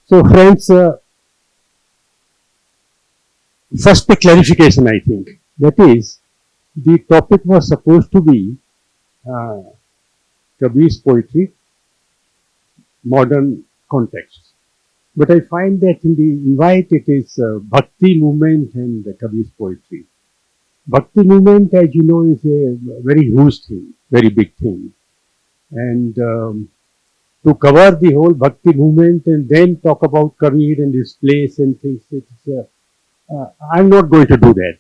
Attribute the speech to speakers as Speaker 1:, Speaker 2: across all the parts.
Speaker 1: So friends, first a clarification I think. That is, the topic was supposed to be Kabir's poetry, modern context. But I find that in the invite it is Bhakti movement and Kabir's poetry. Bhakti movement, as you know, is a very huge thing, very big thing. And to cover the whole Bhakti movement and then talk about Kabir and his place and things, I'm not going to do that.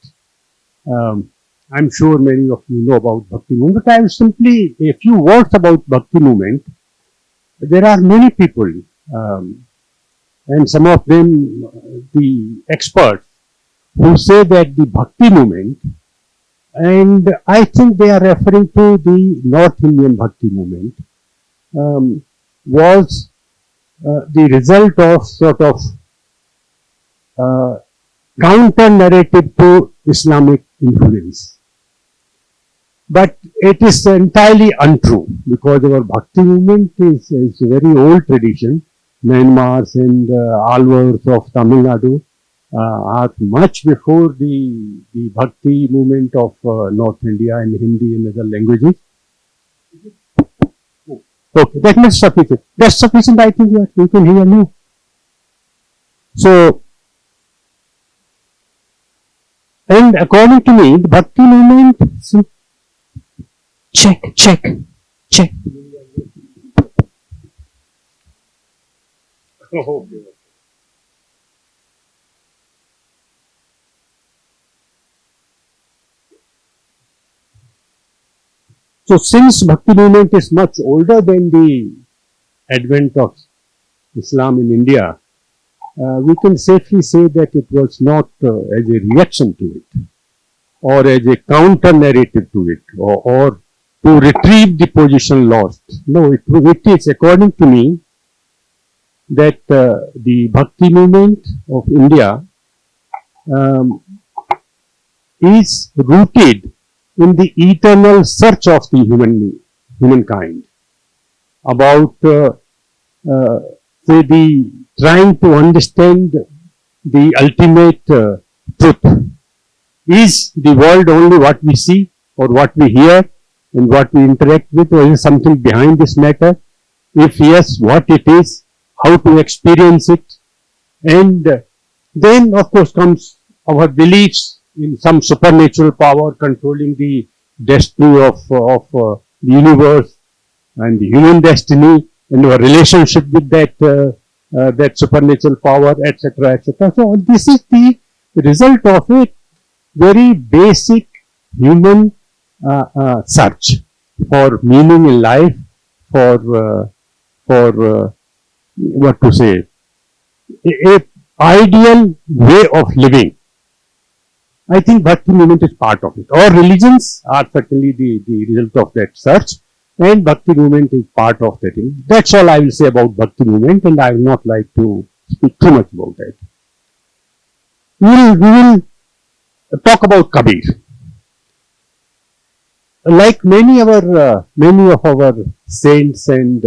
Speaker 1: I'm sure many of you know about Bhakti movement, but I will simply, a few words about Bhakti movement. There are many people, and some of them the experts, who say that the Bhakti movement, and I think they are referring to the North Indian Bhakti movement, was the result of sort of counter narrative to Islamic influence. But it is entirely untrue, because our Bhakti movement is a very old tradition. Myanmars and Alvars of Tamil Nadu are much before the Bhakti movement of North India and Hindi and other languages. Okay, that much sufficient. That's sufficient, I think you can hear me. So, and according to me, the Bhakti movement, check. Okay. So since Bhakti movement is much older than the advent of Islam in India, we can safely say that it was not as a reaction to it, or as a counter narrative to it, or to retrieve the position lost. No, it is, according to me, that the Bhakti movement of India is rooted in the eternal search of the humankind about say the trying to understand the ultimate truth. Is the world only what we see or what we hear and what we interact with, or is something behind this matter? If yes, what it is, how to experience it, and then of course comes our beliefs in some supernatural power controlling the destiny of the universe and the human destiny and our relationship with that supernatural power, etc., etc. So this is the result of a very basic human search for meaning in life, for what to say, a ideal way of living. I think Bhakti movement is part of it. All religions are certainly the result of that search, and Bhakti movement is part of that. That's all I will say about Bhakti movement, and I will not like to speak too much about that. We will talk about Kabir. Like many of our saints and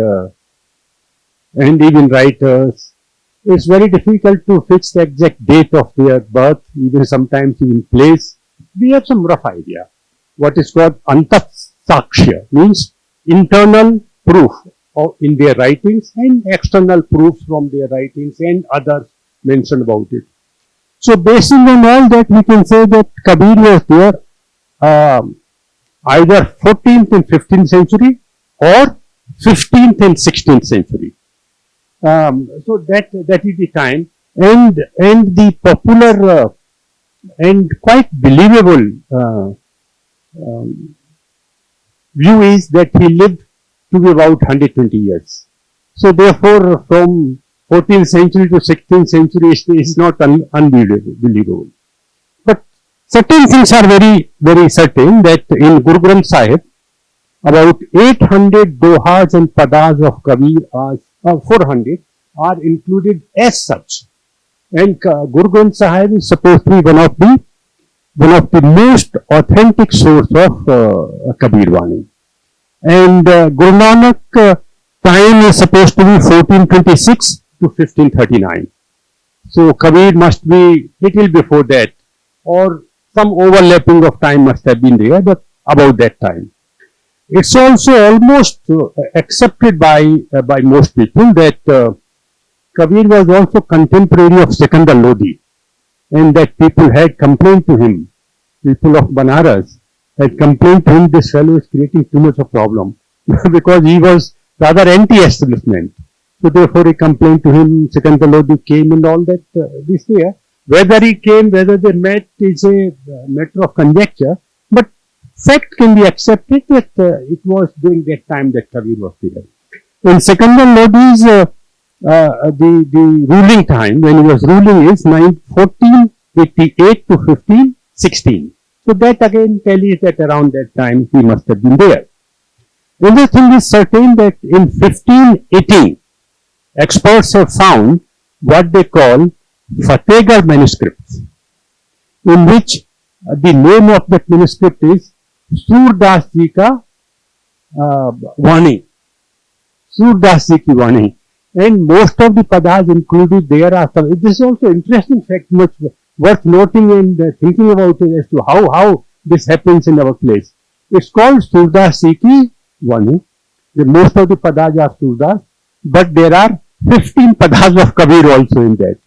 Speaker 1: even writers, it's very difficult to fix the exact date of their birth, even sometimes even place. We have some rough idea. What is called antasakshya, means internal proof in their writings and external proofs from their writings and others mentioned about it. So based on all that, we can say that Kabir was there either 14th and 15th century or 15th and 16th century. So that is the time, and the popular and quite believable view is that he lived to be about 120 years. So therefore, from 14th century to 16th century is not unbelievable. But certain things are very, very certain, that in Guru Granth Sahib, about 800 dohas and padas of Kabir are 400 are included as such, and Guru Granth Sahib is supposed to be one of the most authentic source of Kabir Vani. And Guru Nanak time is supposed to be 1426, to 1539. So Kabir must be little before that, or some overlapping of time must have been there, but about that time. It's also almost accepted by most people that Kabir was also contemporary of Sikandar Lodi, and that people had complained to him, people of Banaras had complained to him, this fellow is creating too much of problem because he was rather anti-establishment. So therefore he complained to him, Sikandar Lodi came and all that this year. Whether he came, whether they met is a matter of conjecture, but fact can be accepted that it was during that time that Kabir was there. In Sikandar Lodi's the ruling time, when he was ruling, is 1488 to 1516. So that again tells that around that time he must have been there. Another thing is certain that in 1518, experts have found what they call Fatehgarh manuscripts, in which the name of that manuscript is Surdas Ji Ka Vani. Surdas Ji Ki Vani. And most of the padas included there are some. This is also interesting fact, much worth noting and thinking about it as to how this happens in our place. It's called Surdas Ji Ki Vani. Most of the padas are Surdas, but there are 15 padas of Kabir also in that.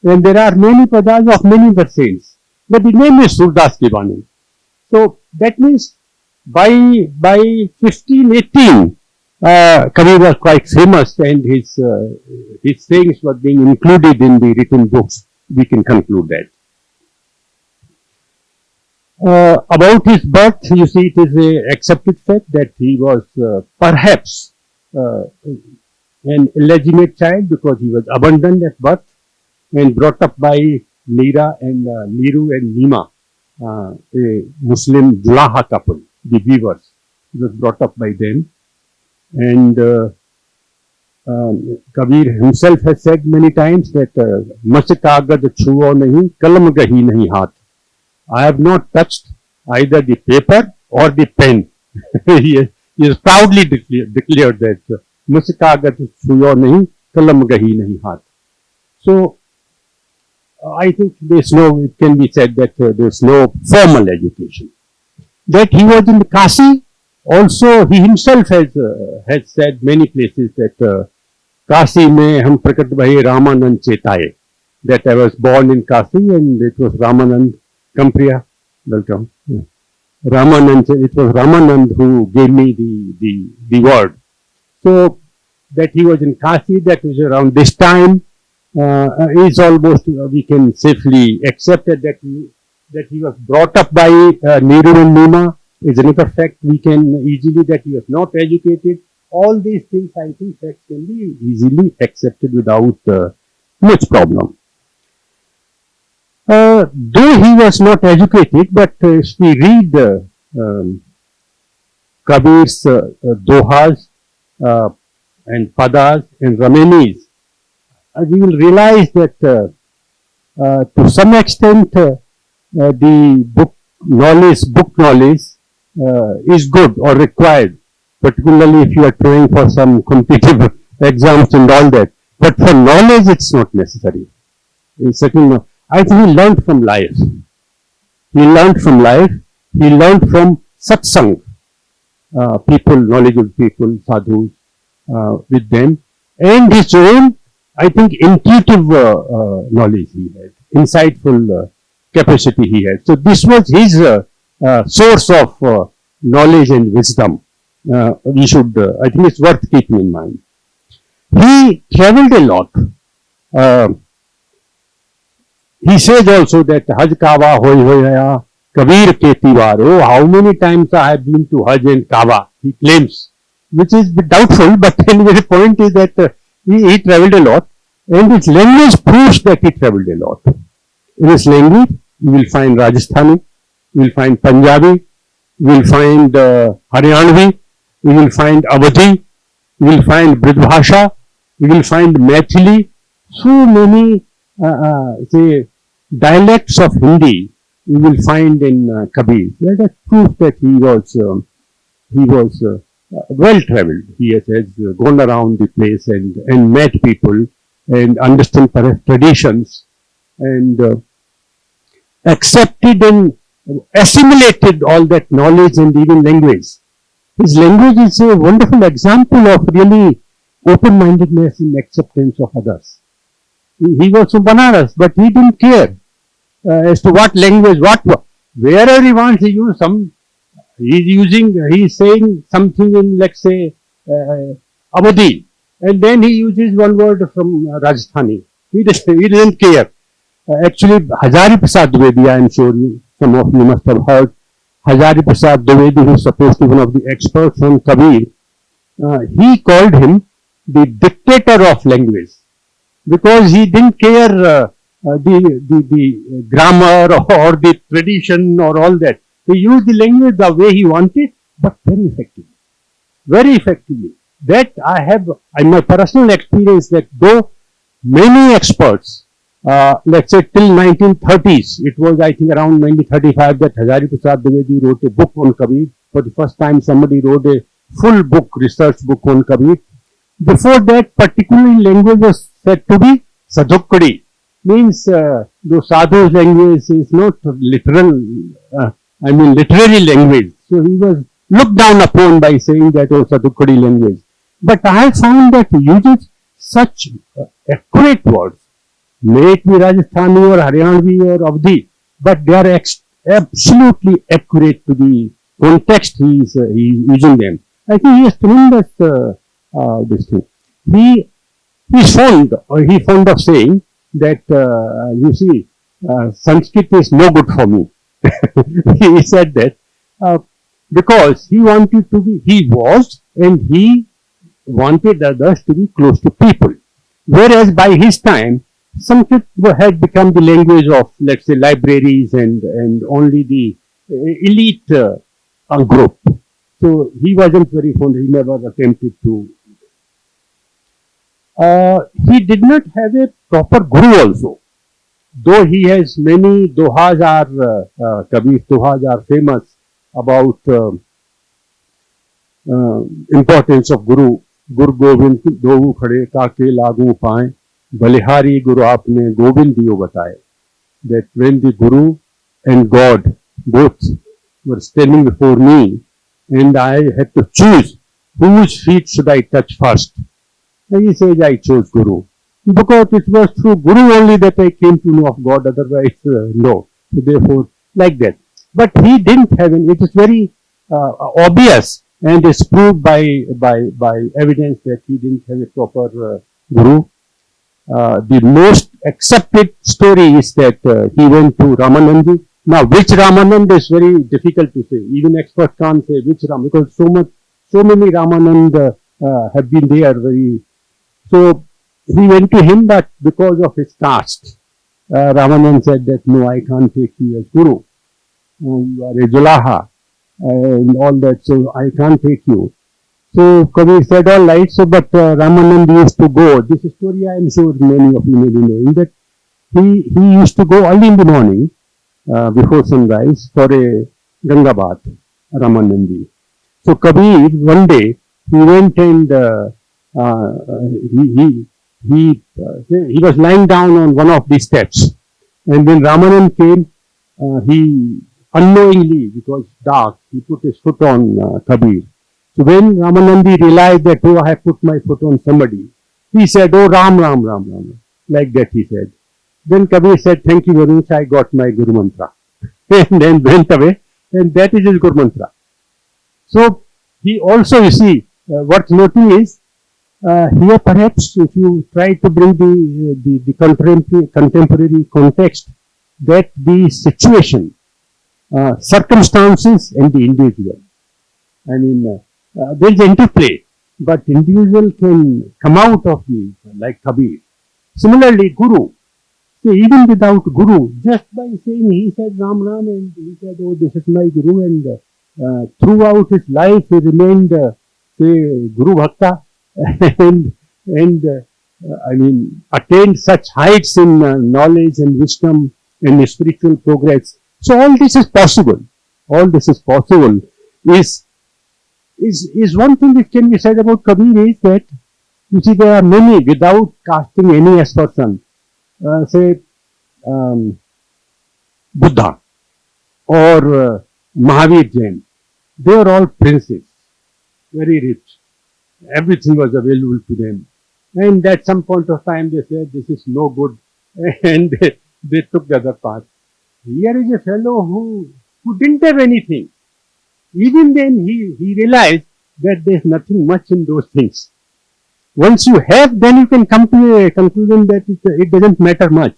Speaker 1: And there are many padas of many other saints. But the name is Surdas Ki Vani. So that means by 1518, Kabir was quite famous, and his sayings were being included in the written books. We can conclude that. About his birth, you see, it is an accepted fact that he was perhaps an illegitimate child because he was abandoned at birth and brought up by Neera and Niru and Nima, a Muslim Julaha couple, the weavers. He was brought up by them. And Kabir himself has said many times that Masakagad chuo nahi, kalam gahi nahi haath. I have not touched either the paper or the pen. he has proudly declared that Masakagad chuo nahi, kalam gahi nahi haath. So I think it can be said that there's no formal education. That he was in Kasi. Also, he himself has said many places that Kasi mein hum prakat bhaye Ramanand chetaye. That I was born in Kasi and it was Ramanand. Come Priya, welcome. Yeah. It was Ramanand who gave me the word. So that he was in Kasi, that was around this time, is almost we can safely accept that he was brought up by Niru and Nima. Is another fact we can easily, that he was not educated. All these things, I think, facts can be easily accepted without much problem. Though he was not educated, but if we read Kabir's dohas and padas and ramenis, we will realize that to some extent the book knowledge is good or required, particularly if you are trying for some competitive exams and all that. But for knowledge, it's not necessary. It's certainly not. I think he learned from life. He learned from satsang, people, knowledgeable people, sadhus, with them, and his own, I think, intuitive knowledge he had, insightful capacity he had. So this was his source of knowledge and wisdom. We should, I think it's worth keeping in mind. He traveled a lot. He says also that Haj Kaaba hoya Kabir ke tiwar. Oh, how many times I have been to Haj and Kaaba, he claims, which is doubtful, but anyway, the point is that he traveled a lot, and his language proves that he traveled a lot. In his language, you will find Rajasthani, you will find Punjabi, you will find Haryanvi, you will find Awadhi, you will find Bridbhasha, you will find Maithili, so many say dialects of Hindi you will find in Kabir. That proves that he was well travelled. He has gone around the place and met people and understand traditions, and accepted and assimilated all that knowledge and even language. His language is a wonderful example of really open-mindedness in acceptance of others. He was from Banaras, but he didn't care as to what language, wherever he wants, he's saying something in, let's say, Awadhi, and then he uses one word from Rajasthani. He doesn't care. Actually, Ajai Prasad Dwivedi, I am sure some of you must have heard. Ajai Prasad Dwivedi, who is supposed to be one of the experts on Kabir, he called him the dictator of language, because he didn't care the grammar or the tradition or all that. He used the language the way he wanted, but very effectively. Very effectively. That I have, in my personal experience, that though many experts, let's say till 1930s, it was I think around 1935 that Ajai Prasad Dwivedi wrote a book on Kabir. For the first time somebody wrote a full book, research book on Kabir. Before that, particularly language was said to be Sadhukkadi. Means the sadhu's language is not literal, literary language. So he was looked down upon by saying that, oh, Sadhukkadi language. But I found that he uses such accurate words, may it be Rajasthani or Haryanvi or Avdi, but they are absolutely accurate to the context he is using them. I think he has tremendous this thing. He's fond of saying that, you see, Sanskrit is no good for me. He said that because he wanted others to be close to people. Whereas by his time, Sanskrit had become the language of, let's say, libraries and only the elite group. So he wasn't very fond, he never attempted to. He did not have a proper guru also. Though he has many dohas Kabir's dohas are famous about importance of guru. Guru Govind dohu khade kaake lagu paए, balihari guru aapne Govind diyo bataye. That when the guru and God both were standing before me, and I had to choose whose feet should I touch first. And he says, I chose Guru. Because it was through Guru only that I came to know of God, otherwise no. So therefore, like that. But he didn't have it is very obvious and is proved by evidence that he didn't have a proper Guru. The most accepted story is that he went to Ramanandi. Now, which Ramanand is very difficult to say. Even experts can't say which Ram, because so many Ramanand have been there. So he went to him, but because of his caste, Ramanand said that no, I can't take you as Guru. You are a Julaha and all that, so I can't take you. So Kabir said, all right. So, but Ramanand used to go. This story I am sure many of you may be knowing that he used to go early in the morning. Before sunrise for a Ganga bath, Ramanandi. So Kabir, one day, he went and he was lying down on one of these steps. And when Ramanand came, he unknowingly, because dark, he put his foot on Kabir. So when Ramanandi realized that, oh, I have put my foot on somebody, he said, oh, Ram, Ram, Ram, Ram. Like that he said. Then Kabir said, thank you very much, I got my Guru Mantra. And then went away, and that is his Guru Mantra. So, he also, you see, what's noting is, here perhaps if you try to bring the contemporary context, that the situation, circumstances and the individual. I mean, there is interplay, but individual can come out of the, like Kabir. Similarly, Guru. Even without Guru, just by saying he said Ram Ram and he said, oh, this is my Guru, and throughout his life he remained, Guru Bhakta and attained such heights in knowledge and wisdom and spiritual progress. So all this is possible. All this is possible. Is one thing which can be said about Kabir is that You see, there are many without casting any aspersion. Say Buddha or Mahavir Jain. They are all princes, very rich. Everything was available to them. And at some point of time they said, this is no good. And they took the other path. Here is a fellow who didn't have anything. Even then he realized that there is nothing much in those things. Once you have, then you can come to a conclusion that it doesn't matter much.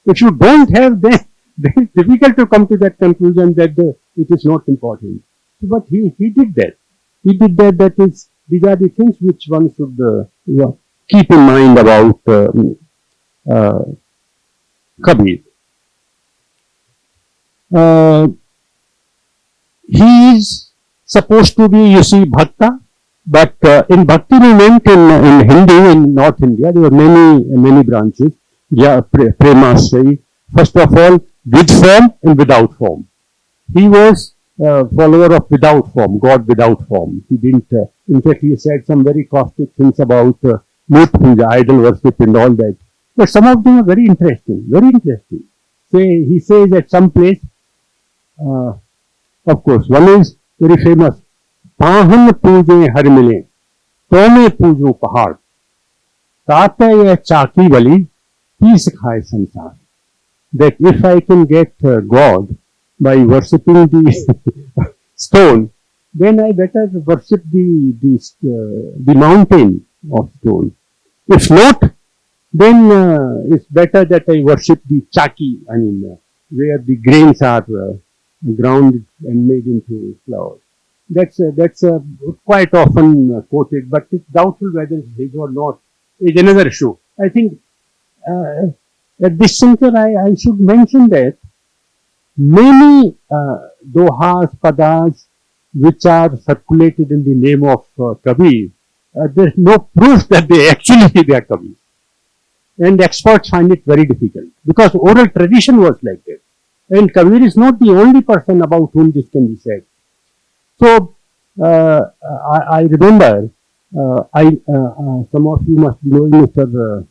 Speaker 1: If you don't have, then it's difficult to come to that conclusion that it is not important. But he did that. He did that. That is, these are the things which one should keep in mind about Kabir. He is supposed to be, you see, Bhakta, but in Bhakti movement in Hindi, in North India, there were many branches. Yeah, Premasri. First of all, with form and without form. He was follower of without form, God without form. He didn't, in fact, he said some very caustic things about moot puja, idol worship and all that. But some of them are very interesting, very interesting. Say, he says at some place, of course, one is very famous, Pahan पूजे हर मिले, तो मैं पूजो पहाड़, ताते ये चाकी वाली, piece खाए संसार. That if I can get God by worshipping the stone, then I better worship the mountain of stone. If not, then it's better that I worship the chaki, I mean, where the grains are ground and made into flour. That's quite often quoted, but it's doubtful whether it's his or not. It's another issue. I think at this juncture I should mention that many dohas, padas, which are circulated in the name of Kabir, there's no proof that they are Kabir. And experts find it very difficult because oral tradition was like that. And Kabir is not the only person about whom this can be said. So, I remember, some of you must be knowing Mr.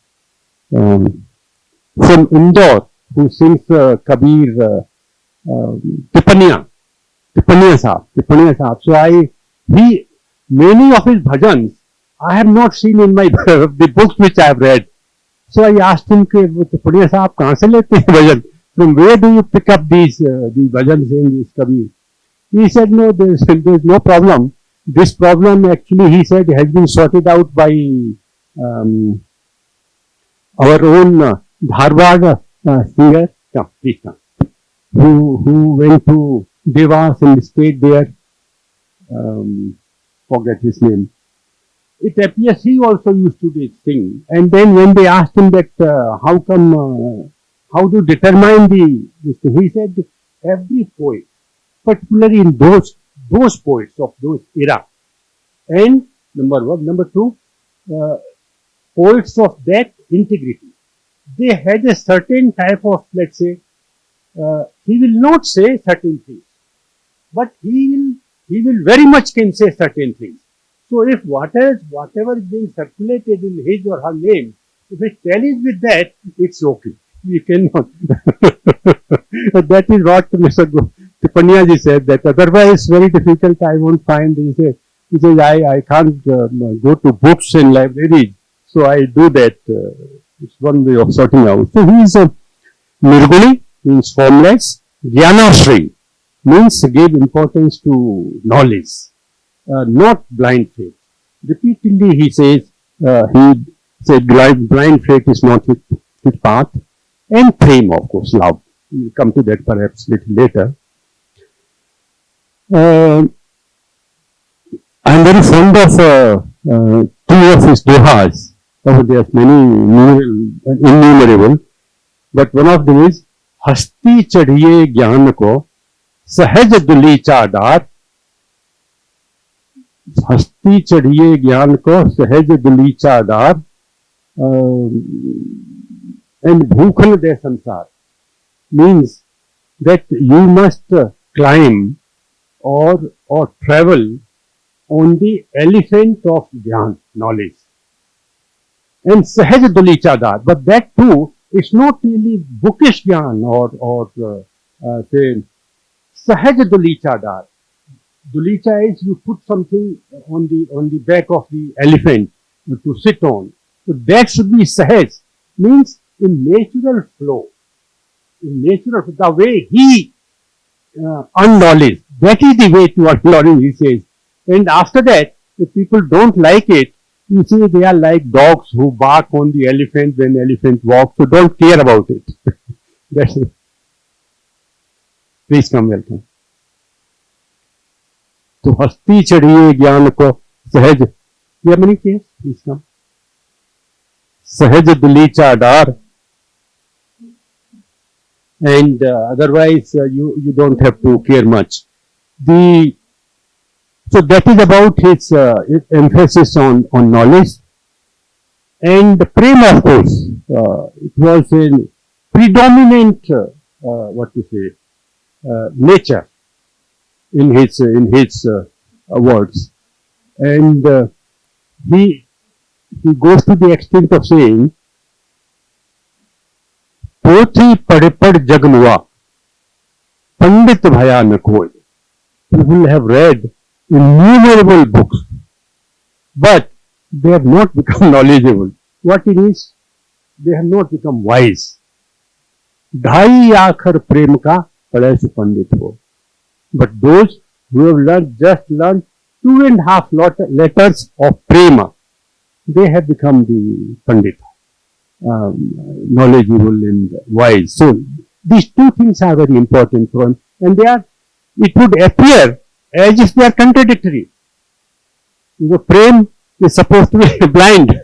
Speaker 1: From Indore, who sings Kabir, Tipaniya Sahab. So many of his bhajans, I have not seen in my the books which I have read. So I asked him, Tipaniya Sahab, kahan se lete hain bhajan? From where do you pick up these bhajans saying this Kabir? He said, no, there's no problem. This problem actually, he said, has been sorted out by our own Dharwad singer, who went to Devas and stayed there. Forget his name. It appears he also used to sing. And then when they asked him that, how to determine this thing, he said, every poet, particularly in those poets of those era, and number one, number two, poets of that integrity, they had a certain type of, let's say, he will not say certain things, but he will very much can say certain things. So if whatever is being circulated in his or her name, if it tallies with that, it's okay. We cannot. That is what Mr. Tipaniya ji said, that otherwise it's very difficult. I won't find. He says I can't go to books and libraries, so I do that. It's one way of sorting out. So he is a Nirguni, means formless. Jnanashri means gave importance to knowledge, not blind faith. Repeatedly he says, blind faith is not his path. And prema, of course, love. We'll come to that perhaps a little later. I'm very fond of two of his dohas. There's many innumerable, but one of them is Hasti chadiye gyan ko सहज दुली चादार, हस्ती चढ़िए ज्ञान को सहज दुली चादार, and bhukhan de sansar means that you must climb or travel on the elephant of jnana, knowledge. and Sahaj Dulichadar. But that too is not really bookish Gyan or say Sahaj Dulichadar. Dulicha is you put something on the back of the elephant to sit on. So that should be Sahaj, means in natural flow, in natural flow, the way he unknowledge. That is the way to unknowledge, he says. And after that, if people don't like it, you see they are like dogs who bark on the elephant when elephant walks, so don't care about it. That's it. Please come, welcome. तो हस्ती चढ़िए ज्ञान को सहज, you have many cases? Please come. सहज दुलीचा डार. And otherwise you don't have to care much. So that is about his emphasis on knowledge. And the prema, of course, it was a predominant nature in his words. And he goes to the extent of saying, पोथी पढ़ पढ़ जग मुआ, पंडित भया न कोई. People have read innumerable books, but they have not become knowledgeable. What it is? They have not become wise. ढाई आखर प्रेम का पढ़े से पंडित हो. But those who have just learned 2.5 letters of prema, they have become the pandit. Knowledgeable and wise. So these two things are very important for him, and it would appear as if they are contradictory. Prem is supposed to be blind,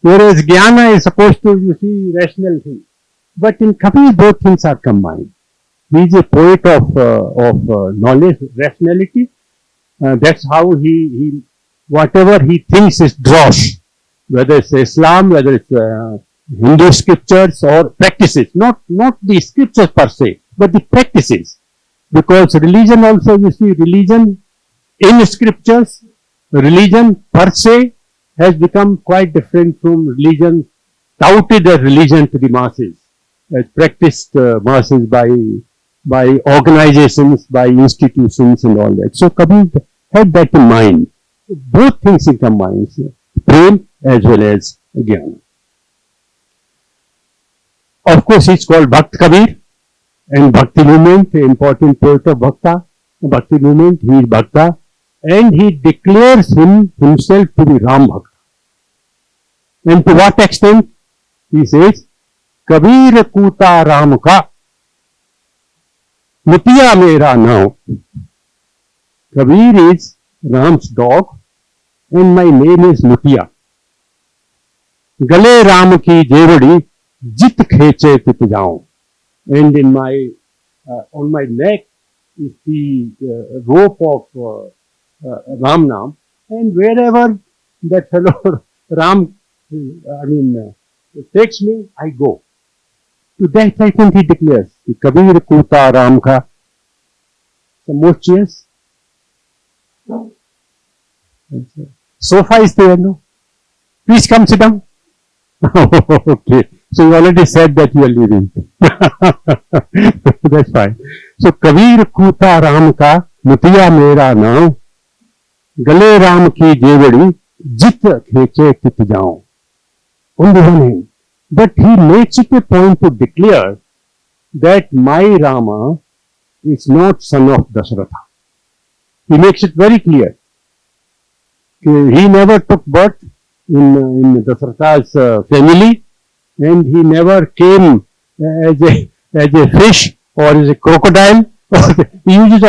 Speaker 1: whereas Jnana is supposed to, rational things. But in Kabir, both things are combined. He is a poet of knowledge, rationality. That's how he whatever he thinks is dross. Whether it's Islam, whether it's Hindu scriptures or practices, not the scriptures per se, but the practices. Because religion also, religion in scriptures, religion per se has become quite different from religion touted as religion to the masses, as practiced masses by organizations, by institutions and all that. So Kabir had that in mind. Both things he combines, prem as well as Jnana. Of course, he's called Bhakt Kabir, and Bhakti movement, the important poet of Bhakti movement, he is Bhakta, and he declares himself to be Ram Bhakta. And to what extent? He says, Kabir Kuta Ram Ka, Mutiya Mera Now. Kabir is Ram's dog, and my name is Mutiya. गले राम की जेवड़ी जित खेचे तित जाऊं. And in my on my neck is the rope of Ram Nam, and wherever that fellow Ram takes me, I go. To that I think he declares, Kabir Kuta Ram Ka. Some more cheers. Sofa is there, no? Please come sit down. Okay. So you already said that you are leaving. That's fine. So Kabir Kuta Ram Ka, Mutiya Mera Naam, Gale Ram Ki Jevadi, Jit Kheche Tit Jaun. On the one hand, but he makes it a point to declare that my Rama is not son of Dasharatha. He makes it very clear. He never took birth in Dasharatha's family, and he never came as a fish or as a crocodile. He uses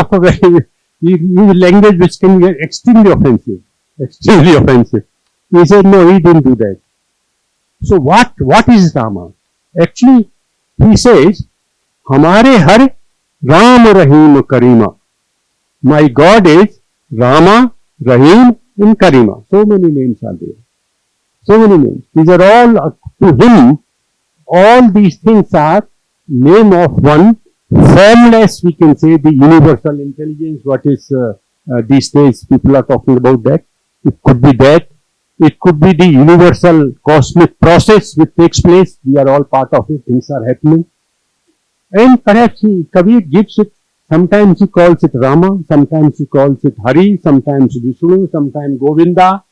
Speaker 1: language which can be extremely offensive. Extremely offensive. He said, no, he didn't do that. So what is Rama? Actually, he says, Hamare Har Ram Rahim Karima. My God is Rama, Rahim, and Karima. So many names are there. So many names. These are all, to him, all these things are name of one formless, we can say, the universal intelligence. What is these days people are talking about that. It could be that. It could be the universal cosmic process which takes place. We are all part of it. Things are happening. And perhaps Kabir gives it, sometimes he calls it Rama, sometimes he calls it Hari, sometimes Vishnu, sometimes Govinda,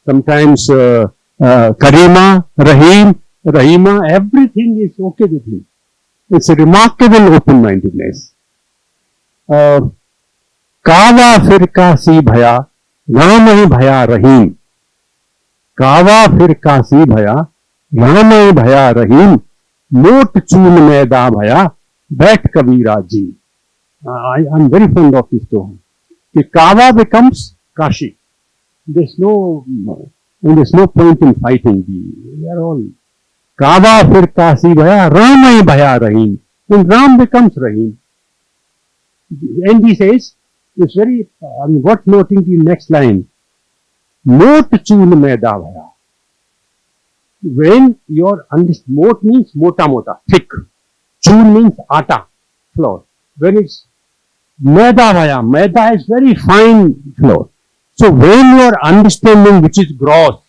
Speaker 1: sometimes Karima, Rahim, Rahima, everything is okay with him. It's a remarkable open-mindedness. Kawa fir kasi bhaya, Ram hi bhaya Rahim. Kawa fir kasi bhaya, Ram hi bhaya Rahim. Mot choon maida bhaya, बैठ कबीरा जी. I am very fond of this story. Kawa becomes Kashi. There's no point in fighting. We are all Kawa fir Kasi bhaya, Ram hi bhaya Rahim. When Ram becomes Rahim, and he says, it's very, what's noting the next line? Mot choon maida bhaya. When your mot means mota mota, thick. Choon means atta, flour. When it's maida bhaya, maida is very fine flour. So when you are understanding which is gross,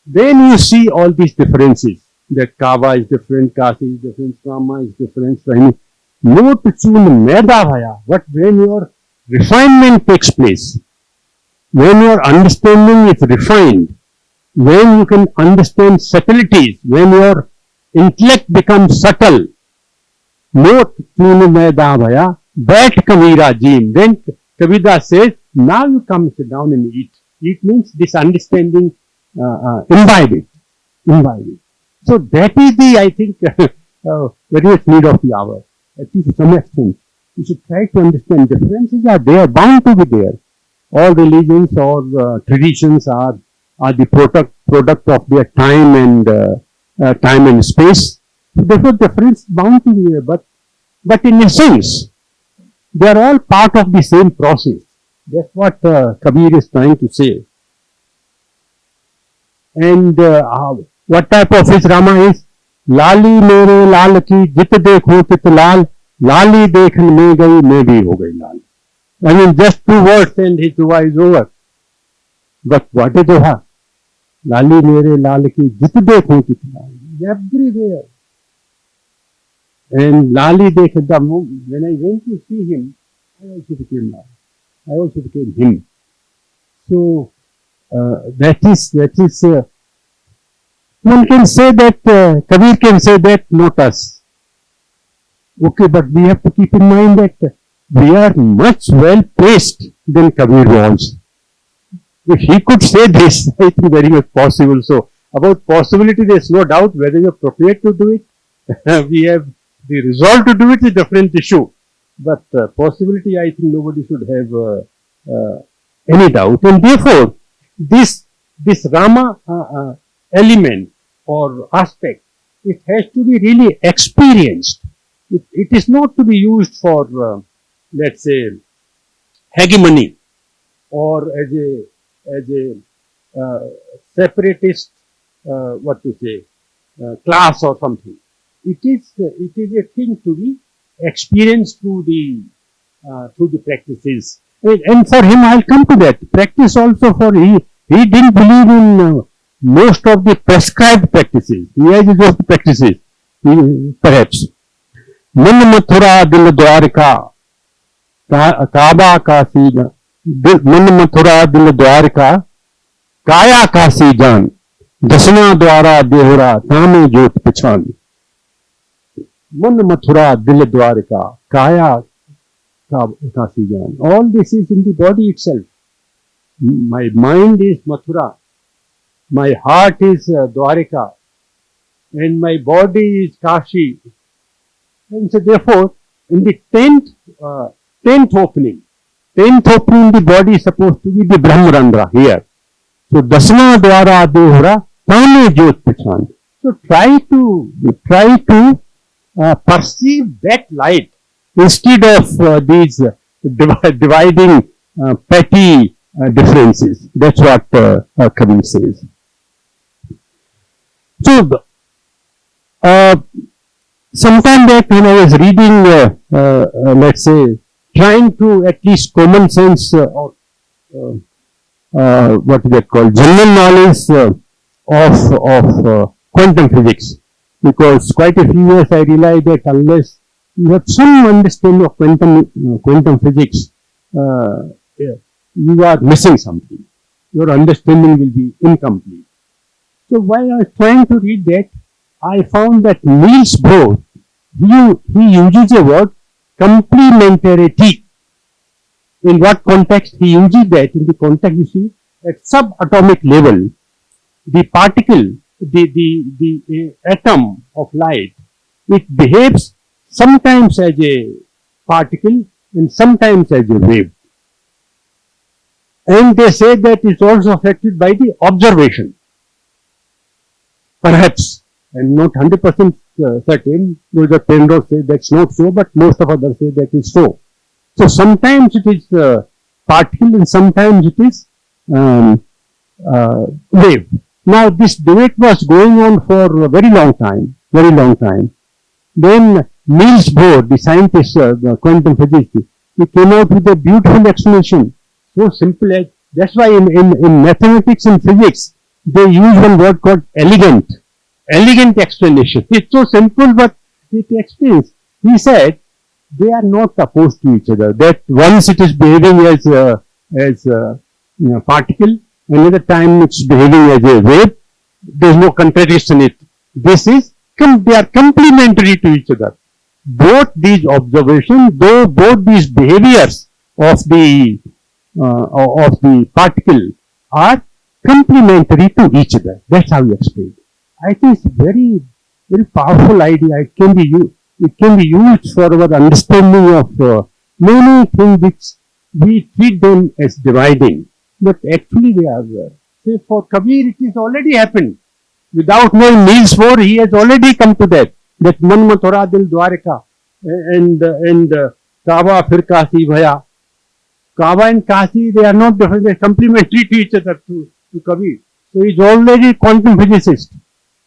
Speaker 1: then you see all these differences. That Kawa is different, Kasi is different, Rama is different, Rahim. Not choon maida bhaya, but when your refinement takes place, when your understanding is refined, when you can understand subtleties, when your intellect becomes subtle, not choon maida bhaya, baith kabira ji. Then Kabira says, now you come sit down and eat. Eat means this understanding, imbibe it. So that is the, I think, very much need of the hour. At least to some extent. You should try to understand differences are there, bound to be there. All religions or traditions are the product of their time and space. Therefore, difference bound to be there. But in essence, they are all part of the same process. That's what Kabir is trying to say. And what type of his Rama is? Lali mere lal ki jit dekho tit lal, lali dekhan mein gayi, mein bhi ho gayi lal. I mean, just 2 words and his dua is over. But what is doha? Lali mere lal ki jit dekho tit lal. Everywhere. And Lali dekh, when I went to see him, I also became lal. I also became him. So, that is one can say that, Kabir can say that, not us. Okay, but we have to keep in mind that we are much well placed than Kabir was. If he could say this, I think very much possible. So, about possibility, there is no doubt whether you are prepared to do it. We have the resolve to do it is a different issue. But possibility, I think nobody should have any doubt. And therefore, this Rama element or aspect, it has to be really experienced. It is not to be used for, let's say, hegemony or as a separatist, class or something. It is a thing to be experienced through the practices. And for him, I'll come to that. Practice also for he didn't believe in most of the prescribed practices. He has his own practices, perhaps. Man mathura dil dwarka, kaaba kasi jan. Man mathura dil dwarka, kaya kasi jan. Dasna dwara dehura, tame jyot pichan. Man mathura dil dwarka, kaya kasi jan. All this is in the body itself. My mind is Mathura. My heart is Dwarika. And my body is Kashi. And so therefore, in the 10th opening, the body is supposed to be the Brahmarandra here. So Dasna Dwara Dehura, Tame Jyot Pichan. So try to perceive that light instead of these dividing petty differences. That's what Kabir says. So, sometime back when I was reading, let's say, trying to at least common sense or what is it called, general knowledge of quantum physics. Because quite a few years I realized that unless you have some understanding of quantum physics, yeah, you are missing something. Your understanding will be incomplete. So while I was trying to read that, I found that Niels Bohr, he uses a word complementarity. In what context he uses that? In the context, you see, at subatomic level, the particle, the atom of light, it behaves sometimes as a particle and sometimes as a wave. And they say that it's also affected by the observation. Perhaps, I'm not 100% certain, Roger Penrose says that's not so, but most of others say that is so. So sometimes it is particle and sometimes it is wave. Now this debate was going on for a very long time. Then Niels Bohr, the scientist, quantum physicist, he came out with a beautiful explanation. So simple as, that's why in mathematics and physics, they use one word called elegant explanation. It's so simple, but it explains. He said, they are not opposed to each other. That once it is behaving as a particle, another time it's behaving as a wave. There's no contradiction in it. They are complementary to each other. Both these observations, both these behaviors of the particle are complementary to each other. That's how he explained. I think it's a very, very powerful idea. It can be used for our understanding of many things which we treat them as dividing, but actually they are. Say for Kabir, it has already happened. Without knowing Niels Bohr, he has already come to that. That man mathura dil dwarika and Kaaba fir Kasi bhaya. Kaaba and Kasi, they are not different. They are complementary to each other to Kabir. So he is already a quantum physicist.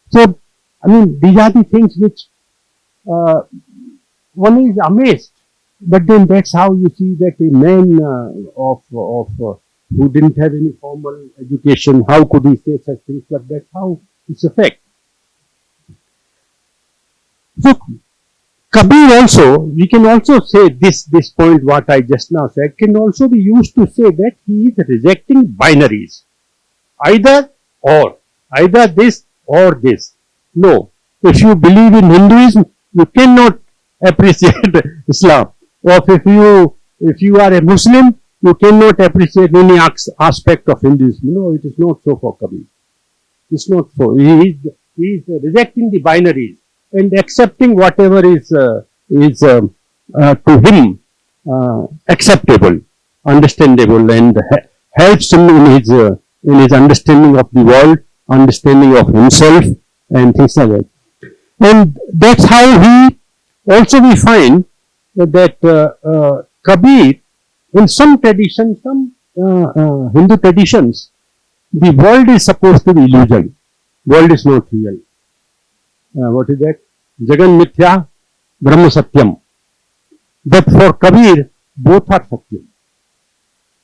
Speaker 1: So, I mean, these are the things which one is amazed. But then that's how you see that a man who didn't have any formal education, how could he say such things? But that's how it's a fact. So, Kabir also, we can also say this point what I just now said can also be used to say that he is rejecting binaries. Either this or this. No. If you believe in Hinduism, you cannot appreciate Islam. Or if you are a Muslim, you cannot appreciate any aspect of Hinduism. No, it is not so for Kabir. It's not so. He is rejecting the binaries and accepting whatever is to him acceptable, understandable, and helps him in his understanding of the world, understanding of himself, and things like that. And that's how we find that Kabir, in some traditions, some Hindu traditions, the world is supposed to be illusion. World is not real. What is that? Jagan Mithya, Brahma Satyam. But for Kabir, both are Satyam.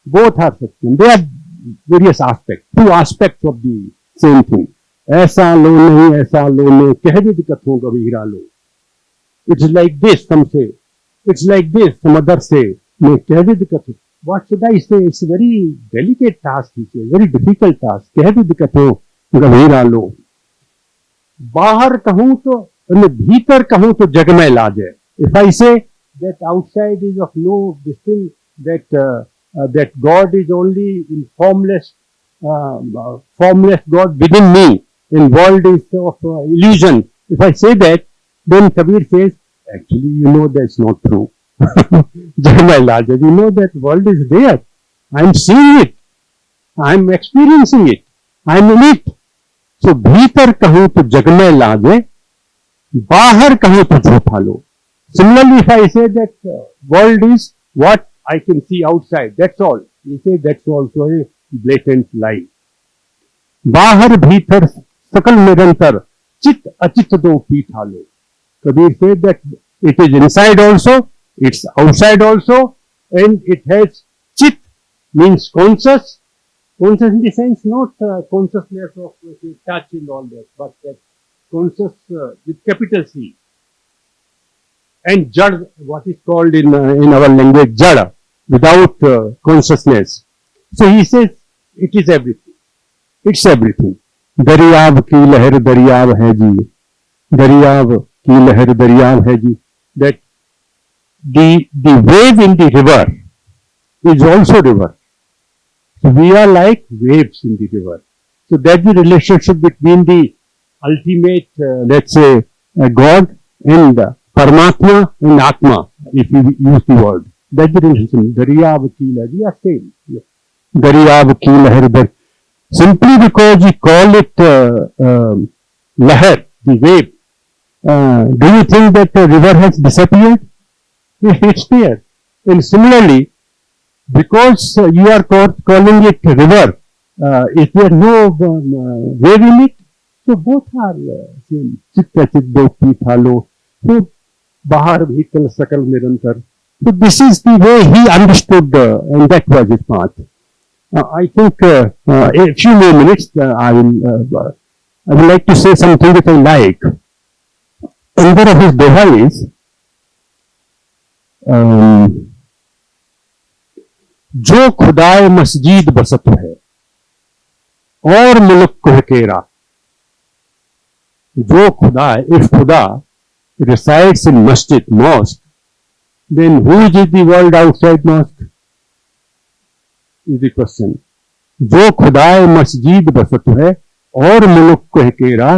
Speaker 1: Both are Satyam. They are various aspects, two aspects of the same thing. ऐसा लो नहीं, कह भी दिक्कत हो कबीरा लो. It's like this, some say. It's like this, some others say. नहीं, कह भी दिक्कत हो. What should I say? It's a very delicate task, he says, very difficult task. कह भी दिक्कत हो कबीरा लो. बाहर कहूं तो भीतर कहूं तो जग में लाज है. If I say that outside is of no this thing, that God is only in formless God within me, and world is of illusion. If I say that, then Kabir says, actually, you know that's not true. You know that world is there. I am seeing it. I am experiencing it. I am in it. So, भीतर कहूं तो जग में लाजे, बाहर कहूं तो झूठा लो. Similarly, if I say that world is what I can see outside, that's all. You say that's also a blatant lie. बाहर भीतर सकल निरंतर चित अचित दो पीठा लो. Kabir said that it is inside also, it's outside also, and it has chit means conscious, Conscious in the sense not consciousness of touch and all that, but that conscious with capital C. And Jad, what is called in our language, Jada, without consciousness. So he says, it is everything. It's everything. दरियाव की लहर दरियाव है जी, दरियाव की लहर दरियाव है जी. That the wave in the river is also river. So we are like waves in the river. So that's the relationship between the ultimate, let's say, God and Paramatma and Atma, if you use the word. That's the relationship. Dariyav ki lahar, we are same. Dariyav ki lahar. Simply because we call it lahar, the wave. Do you think that the river has disappeared? It's there. And similarly, because you are calling it river, is there no wave in it? So both are same. Chitta chiddoti thalo. So bahar bhital sakal nirantar. So this is the way he understood, and that was his path. I think a few more minutes. I would like to say something that I like. Another of his doha is, जो खुदाए मस्जिद बसत है और मुल्क को हकेरा. जो खुदा, if Khuda resides in masjid, mosque, then who is the world outside mosque? Is the question. जो खुदाए मस्जिद बसत है और मुल्क को हकेरा,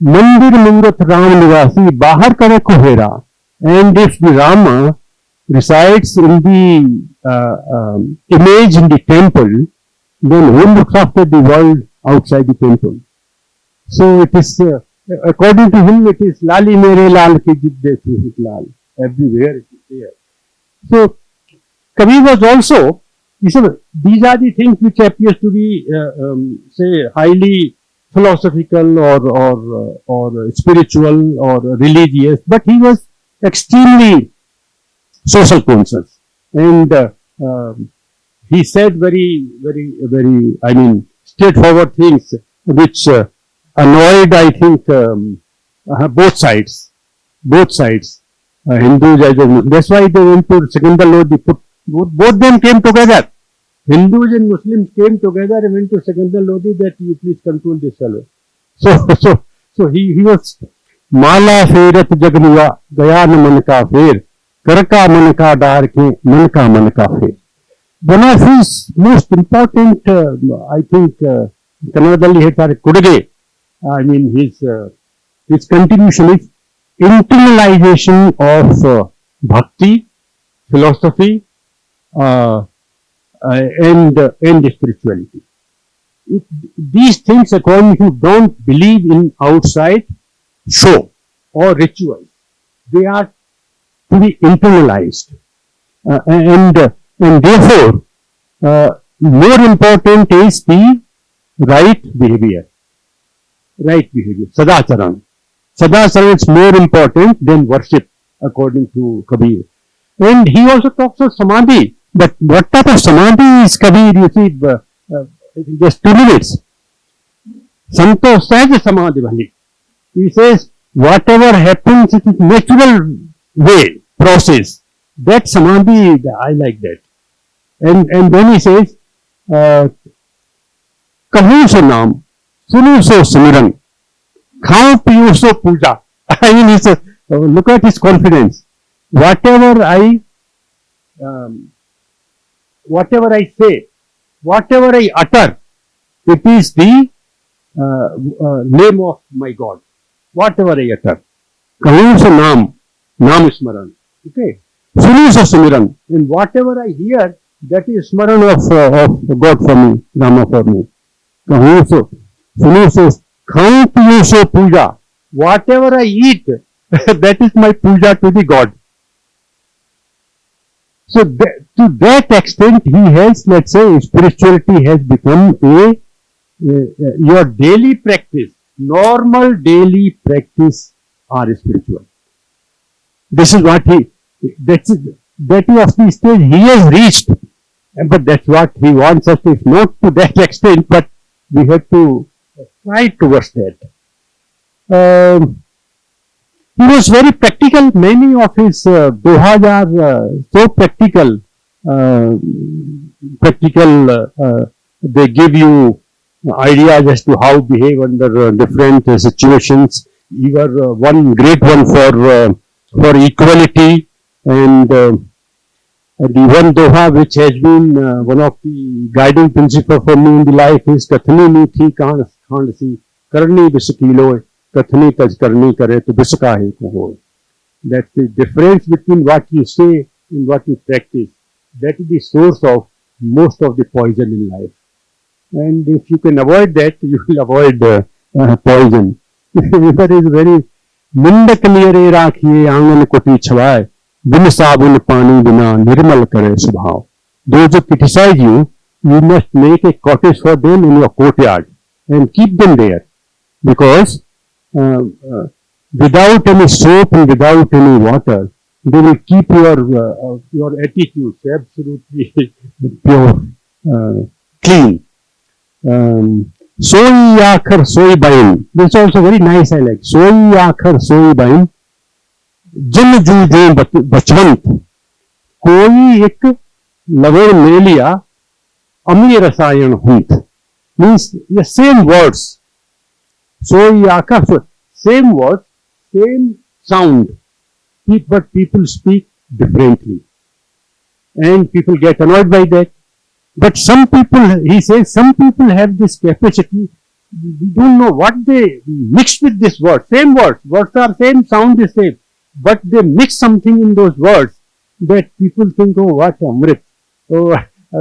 Speaker 1: मंदिर मूरत राम निवासी बाहर करे को Hera. And if the Rama resides in the image in the temple, then who looks after the world outside the temple? So it is, according to him, it is Lali Mere Lal ki jidde Suhit Lal. Everywhere it is there. So Kabir was also, he said, these are the things which appears to be, say, highly philosophical or spiritual or religious, but he was extremely social conscious. And he said very, I mean, straightforward things which annoyed, I think, both sides. Hindus as well. That's why they went to Secondar Lodi. Both them came together. Hindus and Muslims came together and went to Secondar Lodi that you please control this fellow. So he was Mala Ferat Jagnuwa, Gayan Manka Fer, Karaka Manka Darke, Manka Manka Fer. One of his most important, I think, Kannadalli Hetare Kudage, I mean, his contribution is internalization of bhakti, philosophy, and spirituality. These things, according to, don't believe in outside show or rituals. They are to be internalized, and therefore, more important is the right behavior. Sadacharan. Sadacharan is more important than worship, according to Kabir. And he also talks of samadhi. But what type of samadhi is Kabir? You see, just 2 minutes. Santo says samadhi bhali. He says, whatever happens, it is natural way, process. That samadhi, I like that. And then he says, Kahu so naam, sunu so simiran, khao piyo so puja. I mean, he says, look at his confidence. Whatever I say, whatever I utter, it is the name of my God. Whatever I utter. Kahu so naam smaran. Okay. Sunu so simiran. And whatever I hear, that is smaran of God for me, Rama for me. Kahu so, sunu so, khao piyo so puja. Whatever I eat, that is my puja to the God. So to that extent, he has, let's say, spirituality has become your daily practice, normal daily practice are spiritual. This is what that is of the stage he has reached. But that's what he wants us, if not to that extent, but we have to try towards that. He was very practical. Many of his dohas are so practical. They give you ideas as to how behave under different situations. One great one for equality, and the one doha which has been one of the guiding principles for me in the life is Kathni meethi khand si karni bisakilo Kathni taj karni kare to bisakahe ko ho. That's the difference between what you say and what you practice. That is the source of most of the poison in life. And if you can avoid that, you will avoid poison. That is very Mindak liye rakhiye aangan koti chhawaye bin sabun pani bina nirmal kare subhav. Those who criticize you, you must make a cottage for them in your courtyard and keep them there, because without any soap and without any water, they will keep your attitudes absolutely pure, clean. Soi akhar soi bain. This is also very nice. I like. Soi akhar soi bain. Jin ju jo bachwant. Koi ek lavar le liya. Ami rasayan hunt. Means the same words. Soi akhar. Same words, same sound. But people speak differently. And people get annoyed by that. But some people, he says, some people have this capacity. We don't know what they mix with this word. Same words. Words are same, sound is same. But they mix something in those words that people think, oh, what Amrit. Oh,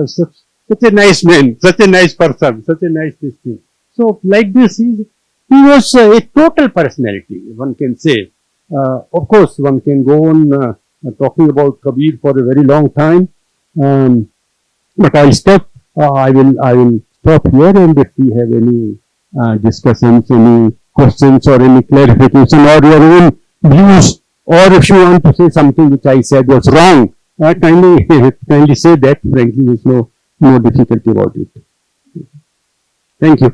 Speaker 1: such a nice man, such a nice person, such a nice thing. So, like this, he was a total personality, one can say. Of course, one can go on talking about Kabir for a very long time. But I will stop here, and if we have any discussions, any questions or any clarification or your own views, or if you want to say something which I said was wrong, kindly say that. Frankly, there is no difficulty about it. Thank you.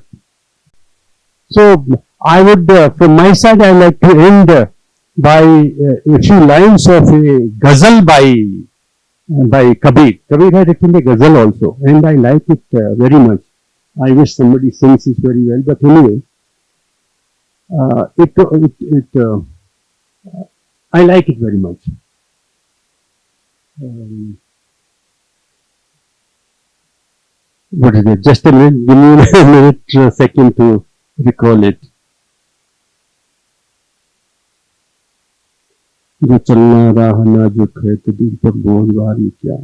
Speaker 1: So I would, from my side, I like to end by a few lines of a ghazal by Kabir. Kabir had written a ghazal also, and I like it very much. I wish somebody sings it very well, but anyway, I like it very much. What is it? Just a minute, give me a minute, a second to recall it. जो चलना राह नाजुक है तो दिल पर बोझ भारी क्या,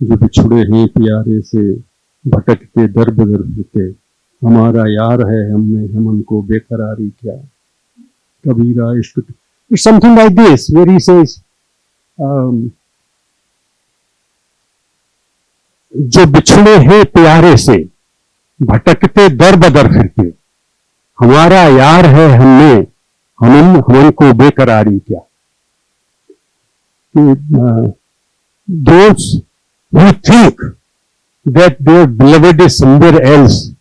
Speaker 1: जो बिछुड़े हैं प्यारे से भटकते दर बदर फिरते, हमारा यार है हमने हम उनको बेकरारी क्या, कबीरा इश्क. It's something like this, where he says, जो बिछुड़े हैं प्यारे से भटकते दर बदर फिरते, हमारा यार है हमने हम उनको बेकरारी क्या. Those who think that their beloved is somewhere else,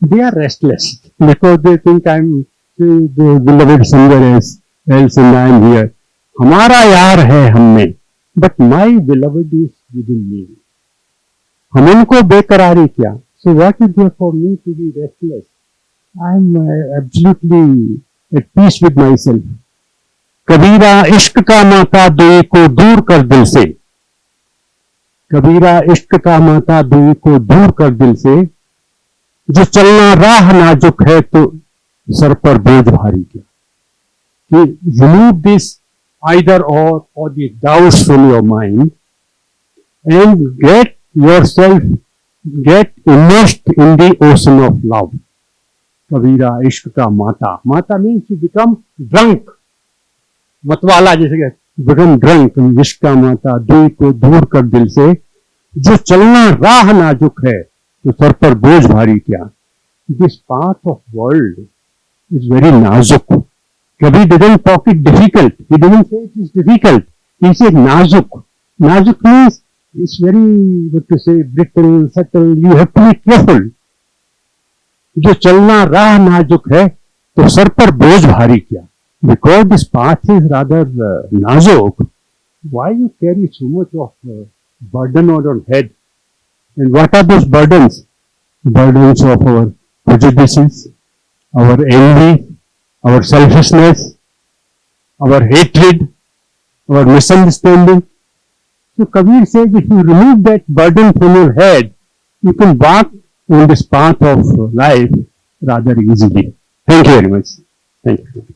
Speaker 1: they are restless because they think the beloved is somewhere else and I am here. हमारा यार है हमने, but my beloved is within me. हम उनको बेकरारी क्या. So what is there for me to be restless? I am absolutely at peace with myself. कबीरा इश्क का माता दुई को दूर कर दिल से, कबीरा इश्क का माता दुई को दूर कर दिल से, जो चलना राह नाजुक है तो सर पर बोझ भारी क्या. Remove this either or the doubts from your mind and get immersed in the ocean of love. कबीरा इश्क का माता. माता मीन्स यू बिकम ड्रंक, मतवाला जैसे बिकम ड्रंक. इश्क का माता दुई को दूर कर दिल से, जो चलना राह नाजुक है तो सर पर बोझ भारी क्या. This path of world is very नाजुक. Kabir didn't talk it difficult. He didn't say it is difficult. He said nazuk. Nazuk means is very, what to say, brittle, subtle. You have to be careful. जो चलना राह नाजुक है तो sir पर बोझ भारी क्या. Because this path is rather nazuk, why you carry so much of burden on your head? And what are those burdens? Burdens of our prejudices, our envy, our selfishness, our hatred, our misunderstanding. So Kabir says, if you remove that burden from your head, you can walk on this path of life rather easily. Thank you very much. Thank you.